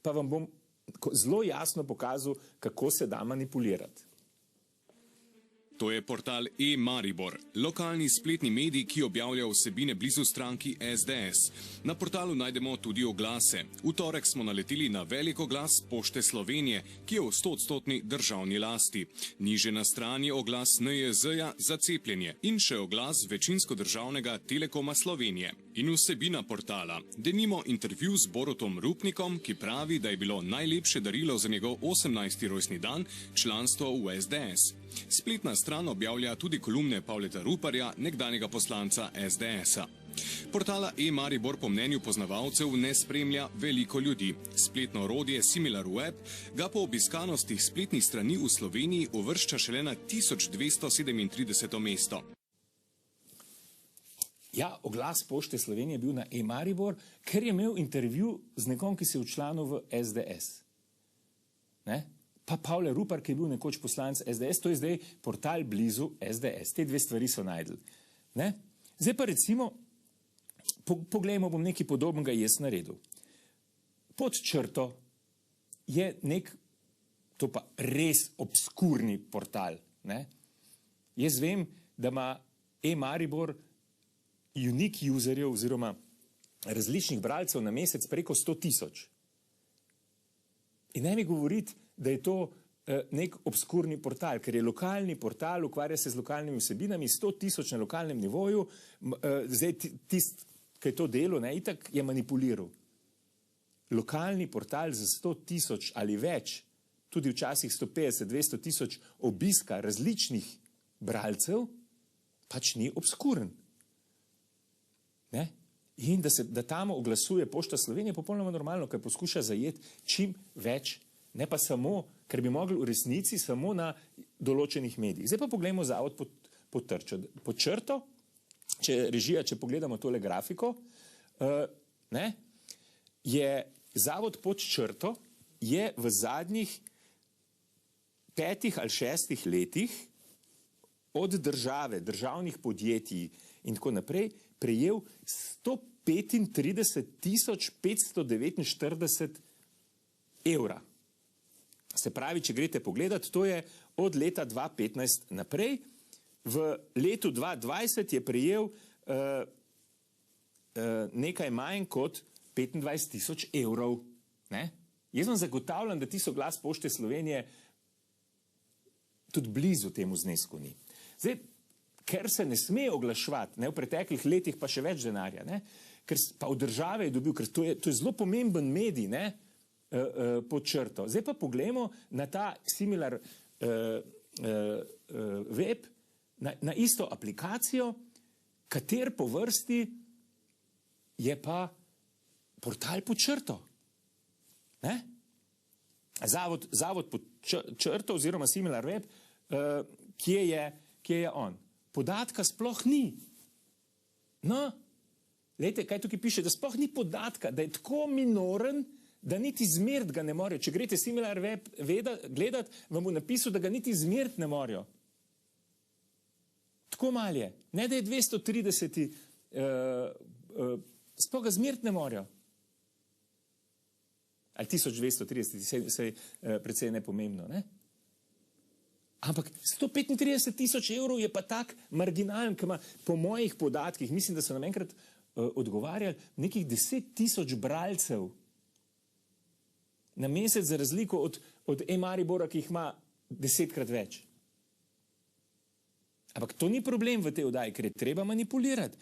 pa vam bom zelo jasno pokazal, kako se da manipulirati. To je portal e-Maribor, lokalni spletni medij, ki objavlja vsebine blizu stranki SDS. Na portalu najdemo tudi oglase. V torek smo naleteli na velik oglas Pošte Slovenije, ki je v 100% državni lasti. Niže na strani oglas NIJZ-ja za cepljenje in še oglas večinsko državnega Telekoma Slovenije. In vsebina portala. Denimo intervju z Borutom Rupnikom, ki pravi, da je bilo najlepše darilo za njegov 18. rojstni dan članstvo v SDS. Spletna stran objavlja tudi kolumne Pavleta Ruparja, nekdanjega poslanca SDS-a. Portala e-Maribor po mnenju poznavalcev ne spremlja veliko ljudi. Spletno orodje SimilarWeb ga po obiskanosti spletnih strani v Sloveniji uvršča šele na 1237. mesto. Ja, oglas Pošte Slovenije je bil na e-Maribor, ker je imel intervju z nekom, ki se je včlanil v SDS. Ne? Pa Pavle Rupar, ki je bil nekoč poslanec SDS, to je zdaj portal blizu SDS. Te dve stvari so najdli. Ne? Zdaj pa recimo, poglejmo, bom nekaj podobnega jaz naredil. Pod črto je nek, to pa res obskurni portal. Ne? Jaz vem, da ima e-Maribor unique userjev oziroma različnih bralcev na mesec preko 100.000. In ne mi govoriti, da je to nek obskurni portal, ker je lokalni portal, ukvarja se z lokalnimi vsebinami, 100.000 na lokalnem nivoju, zdaj tisti, ki je to delo, ne, itak je manipuliral. Lokalni portal za 100.000 ali več, tudi včasih 150-200.000 obiska različnih bralcev, pač ni obskuren. Ne? In da tam oglasuje Pošta Slovenije, je popolnoma normalno, ker poskuša zajeti čim več, ne pa samo, ker bi mogli v resnici samo na določenih medijih. Zdaj pa pogledamo zavod pod črto, če pogledamo tole grafiko, ne, je zavod pod črto je v zadnjih 5 ali 6 letih od države, državnih podjetij in tako naprej, prejel 135.549 evra. Se pravi, če greste pogledati, to je od leta 2015 naprej. V letu 2020 je prejel nekaj manj kot 25.000 evrov. Ne? Jaz vam zagotavljam, da tisto oglas Pošte Slovenije tudi blizu temu znesku ni. Zdaj, ker se ne sme oglaševati, ne, v preteklih letih pa še več denarja, ne, ker pa od države je dobil, ker to je zelo pomemben medij, ne, pod črto. Zdaj pa poglejmo na ta similar web, na isto aplikacijo, kater po vrsti je pa portal pod črto. Ne? Zavod pod črto oziroma similar web, kje je on? Podatka sploh ni. No, lejte, kaj tukaj piše, da sploh ni podatka, da je tako minoren, da niti izmeriti ga ne morejo. Če greste similar web gledati, vam bo napisal, da ga niti izmeriti ne morejo. Tako malo je. Ne, da je 230, sploh ga izmeriti ne morejo. Ali 1230, saj precej nepomembno, ne? Ampak 135.000 evrov je pa tak marginalen, ki ima po mojih podatkih, mislim, da so nam enkrat odgovarjali, nekih 10.000 bralcev na mesec, za razliko od e-Maribora, ki jih ima 10-krat več. Ampak to ni problem v tej oddaji, ker je treba manipulirati.